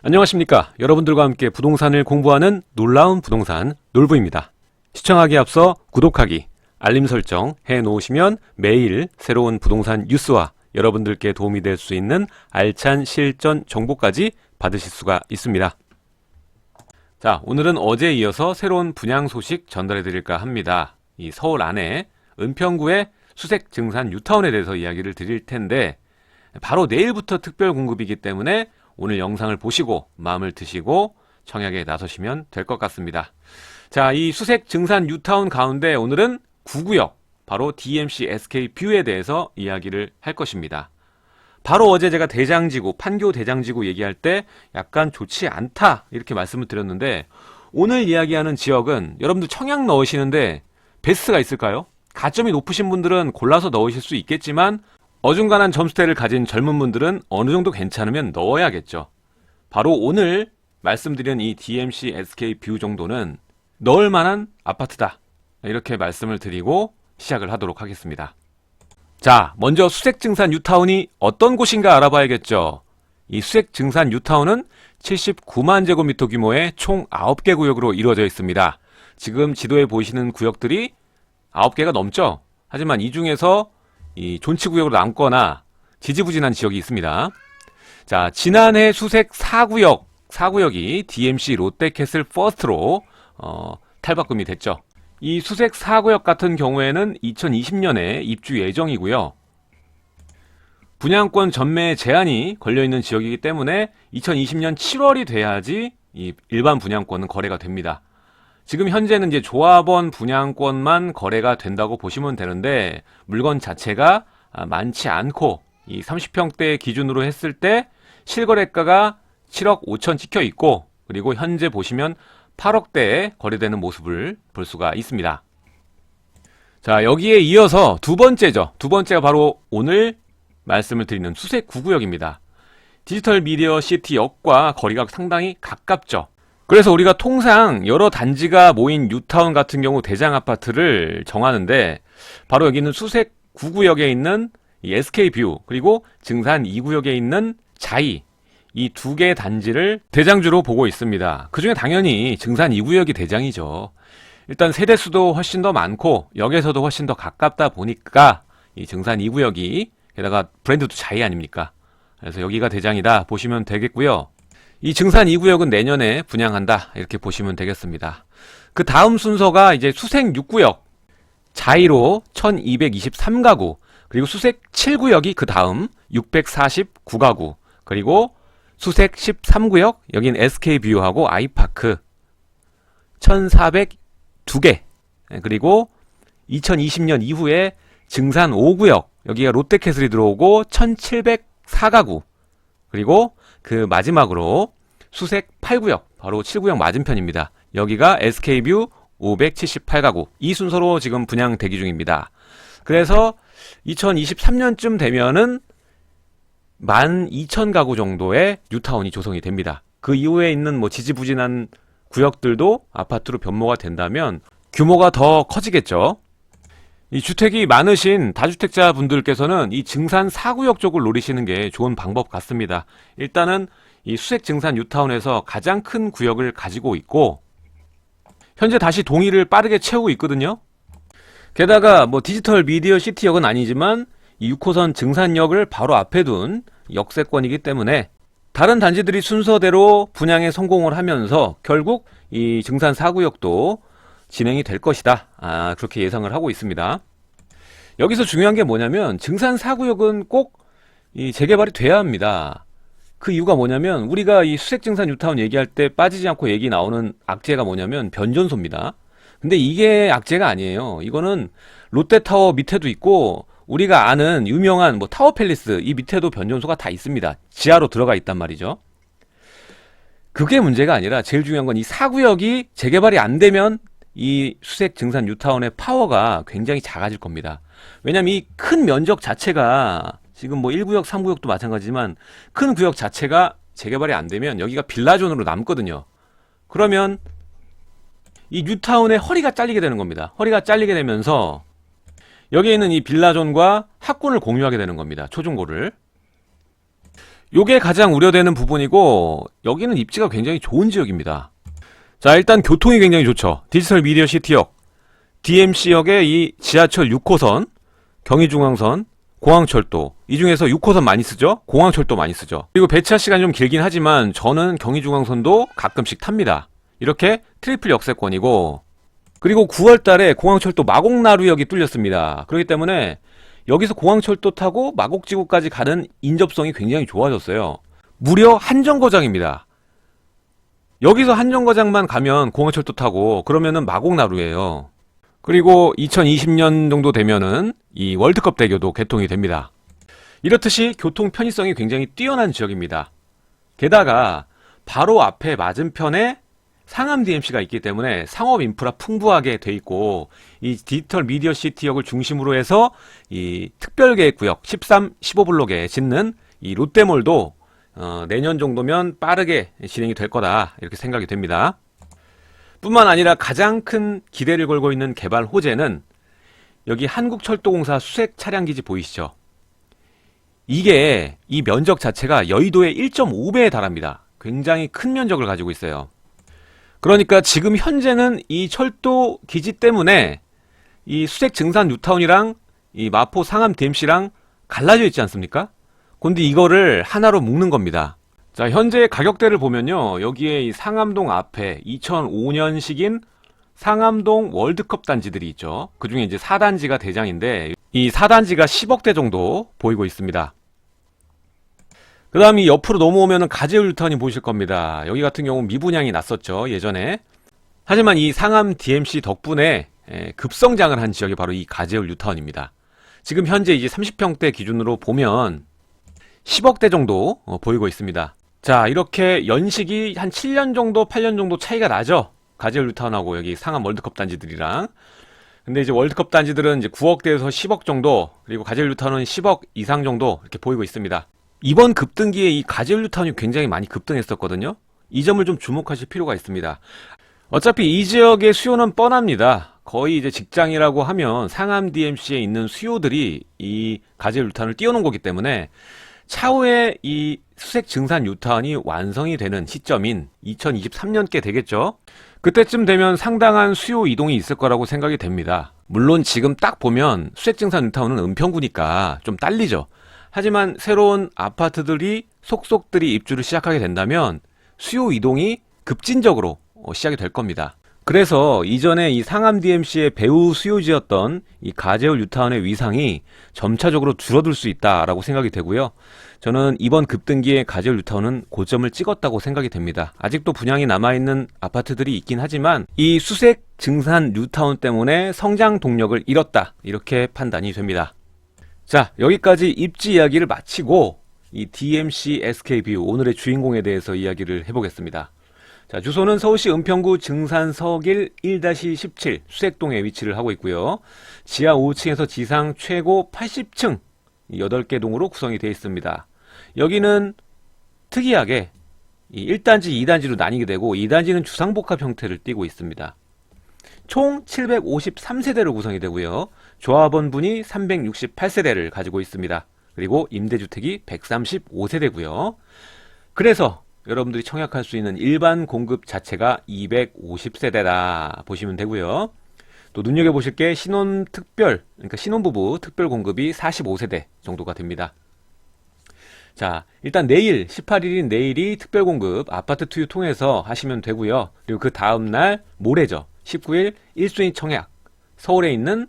안녕하십니까. 여러분들과 함께 부동산을 공부하는 놀라운 부동산 놀부입니다. 시청하기에 앞서 구독하기, 알림 설정 해놓으시면 매일 새로운 부동산 뉴스와 여러분들께 도움이 될 수 있는 알찬 실전 정보까지 받으실 수가 있습니다. 자, 오늘은 어제에 이어서 새로운 분양 소식 전달해 드릴까 합니다. 이 서울 안에 은평구의 수색 증산 뉴타운에 대해서 이야기를 드릴 텐데, 바로 내일부터 특별 공급이기 때문에 오늘 영상을 보시고 마음을 드시고 청약에 나서시면 될 것 같습니다. 자, 이 수색 증산 뉴타운 가운데 오늘은 9구역, 바로 DMC SK뷰에 대해서 이야기를 할 것입니다. 바로 어제 제가 대장지구, 판교 대장지구 얘기할 때 약간 좋지 않다 이렇게 말씀을 드렸는데, 오늘 이야기하는 지역은 여러분들 청약 넣으시는데 베스트가 있을까요? 가점이 높으신 분들은 골라서 넣으실 수 있겠지만 어중간한 점수대를 가진 젊은 분들은 어느 정도 괜찮으면 넣어야겠죠. 바로 오늘 말씀드린 이 DMC SK뷰 정도는 넣을 만한 아파트다, 이렇게 말씀을 드리고 시작을 하도록 하겠습니다. 자, 먼저 수색증산 뉴타운이 어떤 곳인가 알아봐야겠죠. 이 수색증산 뉴타운은 79만 제곱미터 규모의 총 9개 구역으로 이루어져 있습니다. 지금 지도에 보이시는 구역들이 9개가 넘죠. 하지만 이 중에서 이 존치구역으로 남거나 지지부진한 지역이 있습니다. 자, 지난해 수색 4구역이 DMC 롯데캐슬 퍼스트로 탈바꿈이 됐죠. 이 수색 4구역 같은 경우에는 2020년에 입주 예정이고요. 분양권 전매 제한이 걸려있는 지역이기 때문에 2020년 7월이 돼야지 이 일반 분양권은 거래가 됩니다. 지금 현재는 이제 조합원 분양권만 거래가 된다고 보시면 되는데, 물건 자체가 많지 않고 이 30평대 기준으로 했을 때 실거래가가 7억 5천 찍혀 있고, 그리고 현재 보시면 8억대에 거래되는 모습을 볼 수가 있습니다. 자, 여기에 이어서 두 번째죠. 두 번째가 바로 오늘 말씀을 드리는 수색 9구역입니다. 디지털 미디어 시티역과 거리가 상당히 가깝죠. 그래서 우리가 통상 여러 단지가 모인 뉴타운 같은 경우 대장 아파트를 정하는데, 바로 여기는 수색 9구역에 있는 이 SK뷰, 그리고 증산 2구역에 있는 자이, 이 두 개의 단지를 대장주로 보고 있습니다. 그 중에 당연히 증산 2구역이 대장이죠. 일단 세대수도 훨씬 더 많고 역에서도 훨씬 더 가깝다 보니까 이 증산 2구역이, 게다가 브랜드도 자이 아닙니까? 그래서 여기가 대장이다 보시면 되겠고요. 이 증산 2구역은 내년에 분양한다, 이렇게 보시면 되겠습니다. 그 다음 순서가 이제 수색 6구역, 자이로 1223가구, 그리고 수색 7구역이 그 다음 649가구, 그리고 수색 13구역, 여긴 SK뷰하고 아이파크 1402개, 그리고 2020년 이후에 증산 5구역, 여기가 롯데캐슬이 들어오고 1704가구, 그리고 그 마지막으로 수색 8구역, 바로 7구역 맞은편입니다. 여기가 SK뷰 578가구, 이 순서로 지금 분양 대기 중입니다. 그래서 2023년쯤 되면은 12,000가구 정도의 뉴타운이 조성이 됩니다. 그 이후에 있는 뭐 지지부진한 구역들도 아파트로 변모가 된다면 규모가 더 커지겠죠. 이 주택이 많으신 다주택자 분들께서는 이 증산 4구역 쪽을 노리시는 게 좋은 방법 같습니다. 일단은 이 수색 증산 뉴타운에서 가장 큰 구역을 가지고 있고, 현재 다시 동의를 빠르게 채우고 있거든요. 게다가 뭐 디지털 미디어 시티역은 아니지만 이 6호선 증산역을 바로 앞에 둔 역세권이기 때문에 다른 단지들이 순서대로 분양에 성공을 하면서 결국 이 증산 4구역도 진행이 될 것이다, 그렇게 예상을 하고 있습니다. 여기서 중요한 게 뭐냐면 증산 4구역은 꼭 이 재개발이 돼야 합니다. 그 이유가 뭐냐면, 우리가 이 수색 증산 뉴타운 얘기할 때 빠지지 않고 얘기 나오는 악재가 뭐냐면 변전소입니다. 근데 이게 악재가 아니에요. 이거는 롯데타워 밑에도 있고, 우리가 아는 유명한 뭐 타워팰리스 이 밑에도 변전소가 다 있습니다. 지하로 들어가 있단 말이죠. 그게 문제가 아니라 제일 중요한 건 이 4구역이 재개발이 안 되면 이 수색 증산 뉴타운의 파워가 굉장히 작아질 겁니다. 왜냐면 이 큰 면적 자체가, 지금 뭐 1구역, 3구역도 마찬가지지만 큰 구역 자체가 재개발이 안 되면 여기가 빌라존으로 남거든요. 그러면 이 뉴타운의 허리가 잘리게 되는 겁니다. 허리가 잘리게 되면서 여기에 있는 이 빌라존과 학군을 공유하게 되는 겁니다. 초중고를. 요게 가장 우려되는 부분이고, 여기는 입지가 굉장히 좋은 지역입니다. 자, 일단 교통이 굉장히 좋죠. 디지털 미디어 시티역, DMC역의 이 지하철 6호선, 경의중앙선, 공항철도, 이 중에서 6호선 많이 쓰죠? 공항철도 많이 쓰죠. 그리고 배차 시간이 좀 길긴 하지만 저는 경의중앙선도 가끔씩 탑니다. 이렇게 트리플 역세권이고, 그리고 9월 달에 공항철도 마곡나루역이 뚫렸습니다. 그렇기 때문에 여기서 공항철도 타고 마곡지구까지 가는 인접성이 굉장히 좋아졌어요. 무려 한정거장입니다. 여기서 한정거장만 가면 공항철도 타고 그러면은 마곡나루예요. 그리고 2020년 정도 되면은 이 월드컵 대교도 개통이 됩니다. 이렇듯이 교통 편의성이 굉장히 뛰어난 지역입니다. 게다가 바로 앞에 맞은편에 상암 DMC가 있기 때문에 상업 인프라 풍부하게 돼 있고, 이 디지털 미디어 시티역을 중심으로 해서 이 특별계획구역 13, 15블록에 짓는 이 롯데몰도 내년 정도면 빠르게 진행이 될 거다, 이렇게 생각이 됩니다. 뿐만 아니라 가장 큰 기대를 걸고 있는 개발 호재는 여기 한국철도공사 수색 차량기지 보이시죠? 이게 이 면적 자체가 여의도의 1.5배에 달합니다. 굉장히 큰 면적을 가지고 있어요. 그러니까 지금 현재는 이 철도 기지 때문에 이 수색 증산 뉴타운이랑 이 마포 상암 DMC랑 갈라져 있지 않습니까? 근데 이거를 하나로 묶는 겁니다. 자, 현재 가격대를 보면요, 여기에 이 상암동 앞에 2005년식인 상암동 월드컵 단지들이 있죠. 그 중에 이제 4단지가 대장인데, 이 4단지가 10억대 정도 보이고 있습니다. 그 다음 이 옆으로 넘어오면은 가재울 뉴타운이 보이실 겁니다. 여기 같은 경우는 미분양이 났었죠, 예전에. 하지만 이 상암 DMC 덕분에 급성장을 한 지역이 바로 이 가재울 뉴타운입니다. 지금 현재 이제 30평대 기준으로 보면 10억대 정도 보이고 있습니다. 자, 이렇게 연식이 한 7년 정도, 8년 정도 차이가 나죠? 가재울 뉴타운하고 여기 상암 월드컵 단지들이랑. 근데 이제 월드컵 단지들은 이제 9억대에서 10억 정도, 그리고 가재울 뉴타운은 10억 이상 정도 이렇게 보이고 있습니다. 이번 급등기에 이 가재울 뉴타운이 굉장히 많이 급등했었거든요. 이 점을 좀 주목하실 필요가 있습니다. 어차피 이 지역의 수요는 뻔합니다. 거의 이제 직장이라고 하면 상암 DMC에 있는 수요들이 이 가재울 뉴타운을 띄워놓은 거기 때문에 차후에 이 수색 증산 뉴타운이 완성이 되는 시점인 2023년께 되겠죠. 그때쯤 되면 상당한 수요 이동이 있을 거라고 생각이 됩니다. 물론 지금 딱 보면 수색 증산 뉴타운은 은평구니까 좀 딸리죠. 하지만 새로운 아파트들이 속속들이 입주를 시작하게 된다면 수요 이동이 급진적으로 시작이 될 겁니다. 그래서 이전에 이 상암 DMC의 배후 수요지였던 이 가재울 뉴타운의 위상이 점차적으로 줄어들 수 있다라고 생각이 되고요. 저는 이번 급등기에 가재울 뉴타운은 고점을 찍었다고 생각이 됩니다. 아직도 분양이 남아있는 아파트들이 있긴 하지만 이 수색 증산 뉴타운 때문에 성장 동력을 잃었다, 이렇게 판단이 됩니다. 자, 여기까지 입지 이야기를 마치고 이 DMC SK뷰 오늘의 주인공에 대해서 이야기를 해보겠습니다. 자, 주소는 서울시 은평구 증산서길 1-17 수색동에 위치를 하고 있고요. 지하 5층에서 지상 최고 80층 8개 동으로 구성이 되어 있습니다. 여기는 특이하게 이 1단지, 2단지로 나뉘게 되고 2단지는 주상복합 형태를 띠고 있습니다. 총 753세대로 구성이 되고요. 조합원분이 368세대를 가지고 있습니다. 그리고 임대주택이 135세대고요. 그래서 여러분들이 청약할 수 있는 일반 공급 자체가 250세대다 보시면 되고요. 또 눈여겨보실 게 신혼특별, 그러니까 신혼부부 특별 공급이 45세대 정도가 됩니다. 자, 일단 내일 18일인 내일이 특별공급 아파트 투유 통해서 하시면 되고요. 그리고 그 다음날 모레죠. 19일 1순위 청약 서울에 있는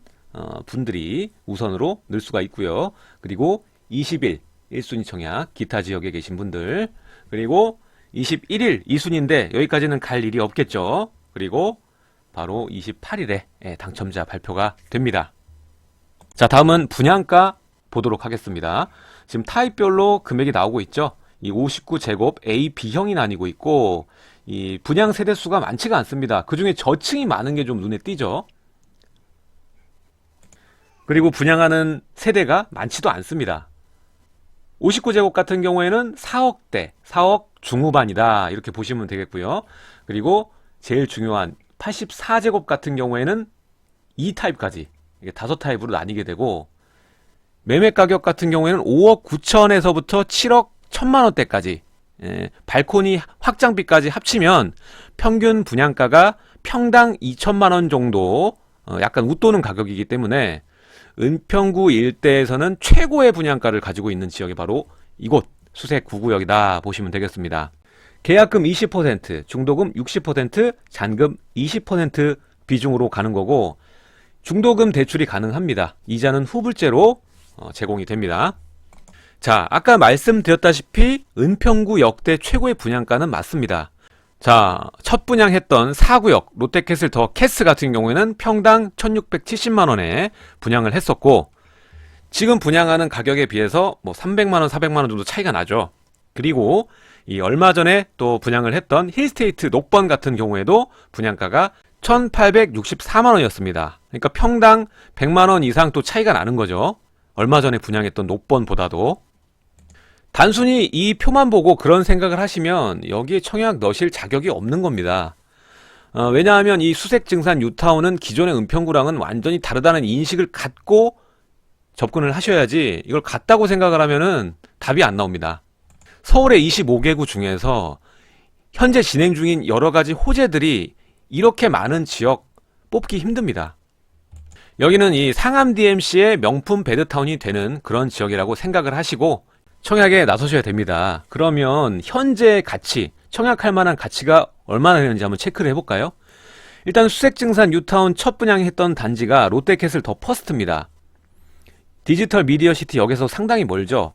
분들이 우선으로 넣을 수가 있고요. 그리고 20일 1순위 청약 기타 지역에 계신 분들, 그리고 21일 2순위인데 여기까지는 갈 일이 없겠죠. 그리고 바로 28일에 당첨자 발표가 됩니다. 자, 다음은 분양가 보도록 하겠습니다. 지금 타입별로 금액이 나오고 있죠. 이 59제곱 A, B형이 나뉘고 있고 이 분양 세대수가 많지가 않습니다. 그 중에 저층이 많은 게 좀 눈에 띄죠. 그리고 분양하는 세대가 많지도 않습니다. 59제곱 같은 경우에는 4억대, 4억 중후반이다, 이렇게 보시면 되겠고요. 그리고 제일 중요한 84제곱 같은 경우에는 2타입까지, 이게 5타입으로 나뉘게 되고, 매매 가격 같은 경우에는 5억 9천에서부터 7억 1000만 원대까지, 발코니 확장비까지 합치면 평균 분양가가 평당 2천만 원 정도, 약간 웃도는 가격이기 때문에 은평구 일대에서는 최고의 분양가를 가지고 있는 지역이 바로 이곳 수색 9구역이다 보시면 되겠습니다. 계약금 20%, 중도금 60%, 잔금 20% 비중으로 가는 거고, 중도금 대출이 가능합니다. 이자는 후불제로 제공이 됩니다. 자, 아까 말씀드렸다시피 은평구 역대 최고의 분양가는 맞습니다. 자, 첫 분양했던 4구역 롯데캐슬 더 캐스 같은 경우에는 평당 1670만원에 분양을 했었고, 지금 분양하는 가격에 비해서 뭐 300만원, 400만원 정도 차이가 나죠. 그리고 이 얼마 전에 또 분양을 했던 힐스테이트 녹번 같은 경우에도 분양가가 1864만원이었습니다. 그러니까 평당 100만원 이상 또 차이가 나는 거죠. 얼마 전에 분양했던 녹번보다도. 단순히 이 표만 보고 그런 생각을 하시면 여기에 청약 넣으실 자격이 없는 겁니다. 왜냐하면 이 수색증산 뉴타운은 기존의 은평구랑은 완전히 다르다는 인식을 갖고 접근을 하셔야지, 이걸 같다고 생각을 하면은 답이 안 나옵니다. 서울의 25개구 중에서 현재 진행 중인 여러 가지 호재들이 이렇게 많은 지역 뽑기 힘듭니다. 여기는 이 상암 DMC의 명품 베드타운이 되는 그런 지역이라고 생각을 하시고 청약에 나서셔야 됩니다. 그러면 현재 가치, 청약할 만한 가치가 얼마나 되는지 한번 체크를 해볼까요? 일단 수색증산 뉴타운 첫 분양했던 단지가 롯데캐슬 더 퍼스트입니다. 디지털 미디어시티 역에서 상당히 멀죠.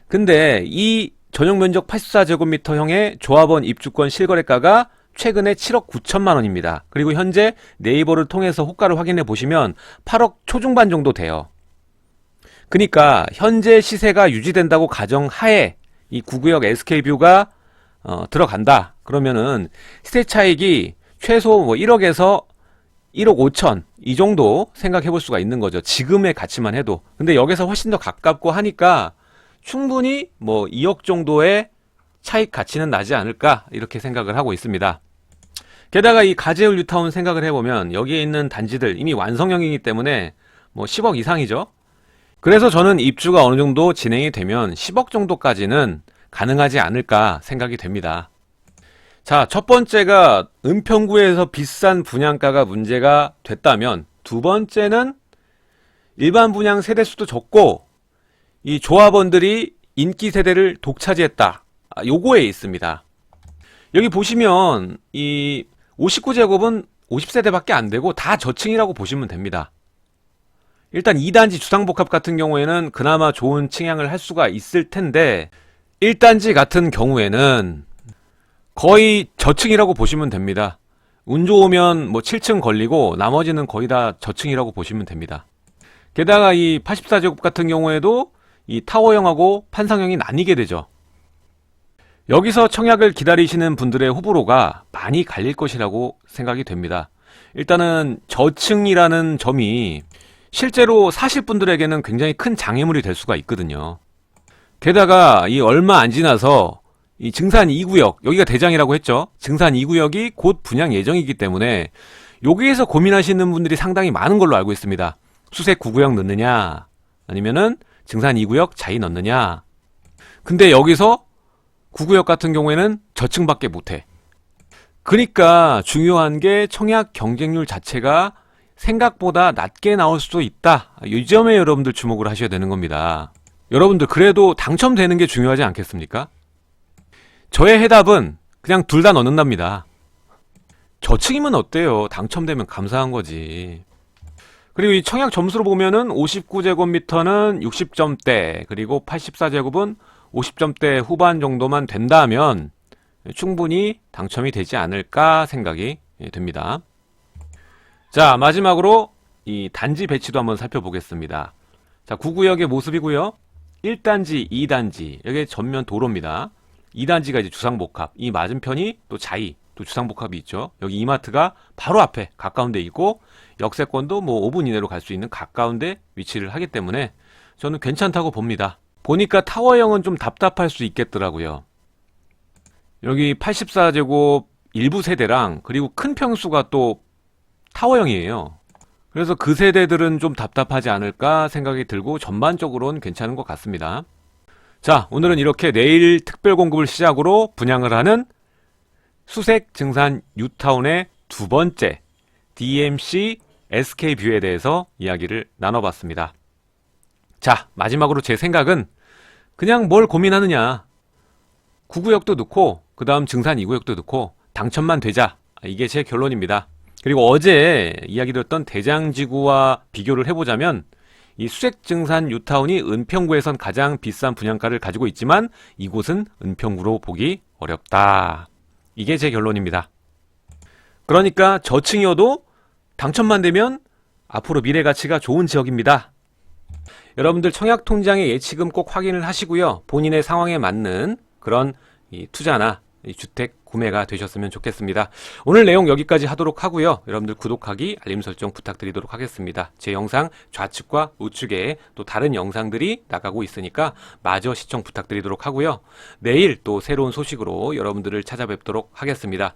근데 이 전용 면적 84제곱미터형의 조합원 입주권 실거래가가 최근에 7억 9천만 원입니다. 그리고 현재 네이버를 통해서 호가를 확인해 보시면 8억 초중반 정도 돼요. 그러니까 현재 시세가 유지된다고 가정하에 이 9구역 SK뷰가 들어간다. 그러면은 시세 차익이 최소 뭐 1억에서 1억 5천 이 정도 생각해 볼 수가 있는 거죠. 지금의 가치만 해도. 근데 여기서 훨씬 더 가깝고 하니까 충분히 뭐 2억 정도의 차익 가치는 나지 않을까 이렇게 생각을 하고 있습니다. 게다가 이 가재울 뉴타운 생각을 해보면 여기에 있는 단지들 이미 완성형이기 때문에 뭐 10억 이상이죠. 그래서 저는 입주가 어느 정도 진행이 되면 10억 정도까지는 가능하지 않을까 생각이 됩니다. 자, 첫 번째가 은평구에서 비싼 분양가가 문제가 됐다면, 두 번째는 일반 분양 세대수도 적고 이 조합원들이 인기 세대를 독차지했다. 요거에 있습니다. 여기 보시면 이 59제곱은 50세대밖에 안 되고 다 저층이라고 보시면 됩니다. 일단 2단지 주상복합 같은 경우에는 그나마 좋은 층양을 할 수가 있을 텐데 1단지 같은 경우에는 거의 저층이라고 보시면 됩니다. 운 좋으면 뭐 7층 걸리고 나머지는 거의 다 저층이라고 보시면 됩니다. 게다가 이 84제곱 같은 경우에도 이 타워형하고 판상형이 나뉘게 되죠. 여기서 청약을 기다리시는 분들의 호불호가 많이 갈릴 것이라고 생각이 됩니다. 일단은 저층이라는 점이 실제로 사실 분들에게는 굉장히 큰 장애물이 될 수가 있거든요. 게다가 이 얼마 안 지나서 이 증산 2구역, 여기가 대장이라고 했죠. 증산 2구역이 곧 분양 예정이기 때문에 여기에서 고민하시는 분들이 상당히 많은 걸로 알고 있습니다. 수색 9구역 넣느냐 아니면은 증산 2구역 자이 넣느냐. 근데 여기서 9구역 같은 경우에는 저층밖에 못해. 그러니까 중요한 게 청약 경쟁률 자체가 생각보다 낮게 나올 수도 있다. 이 점에 여러분들 주목을 하셔야 되는 겁니다. 여러분들 그래도 당첨되는 게 중요하지 않겠습니까? 저의 해답은 그냥 둘 다 넣는답니다. 저층이면 어때요? 당첨되면 감사한 거지. 그리고 이 청약 점수로 보면은 59제곱미터는 60점대, 그리고 84제곱은 50점대 후반 정도만 된다면 충분히 당첨이 되지 않을까 생각이 됩니다. 자, 마지막으로 이 단지 배치도 한번 살펴보겠습니다. 자, 9구역의 모습이고요. 1단지, 2단지, 여기 전면 도로입니다. 2단지가 이제 주상복합, 이 맞은편이 또 자이, 또 주상복합이 있죠. 여기 이마트가 바로 앞에 가까운 데 있고 역세권도 뭐 5분 이내로 갈 수 있는 가까운 데 위치를 하기 때문에 저는 괜찮다고 봅니다. 보니까 타워형은 좀 답답할 수 있겠더라고요. 여기 84제곱 일부 세대랑 그리고 큰 평수가 또 타워형이에요. 그래서 그 세대들은 좀 답답하지 않을까 생각이 들고 전반적으로는 괜찮은 것 같습니다. 자, 오늘은 이렇게 내일 특별 공급을 시작으로 분양을 하는 수색 증산 뉴타운의 두 번째 DMC SK뷰에 대해서 이야기를 나눠봤습니다. 자, 마지막으로 제 생각은 그냥 뭘 고민하느냐. 9구역도 넣고 그 다음 증산 2구역도 넣고 당첨만 되자. 이게 제 결론입니다. 그리고 어제 이야기 드렸던 대장지구와 비교를 해보자면 이 수색증산 뉴타운이 은평구에선 가장 비싼 분양가를 가지고 있지만 이곳은 은평구로 보기 어렵다. 이게 제 결론입니다. 그러니까 저층이어도 당첨만 되면 앞으로 미래 가치가 좋은 지역입니다. 여러분들 청약통장의 예치금 꼭 확인을 하시고요. 본인의 상황에 맞는 그런 이 투자나 이 주택 구매가 되셨으면 좋겠습니다. 오늘 내용 여기까지 하도록 하고요. 여러분들 구독하기, 알림 설정 부탁드리도록 하겠습니다. 제 영상 좌측과 우측에 또 다른 영상들이 나가고 있으니까 마저 시청 부탁드리도록 하고요. 내일 또 새로운 소식으로 여러분들을 찾아뵙도록 하겠습니다.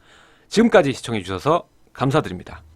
지금까지 시청해 주셔서 감사드립니다.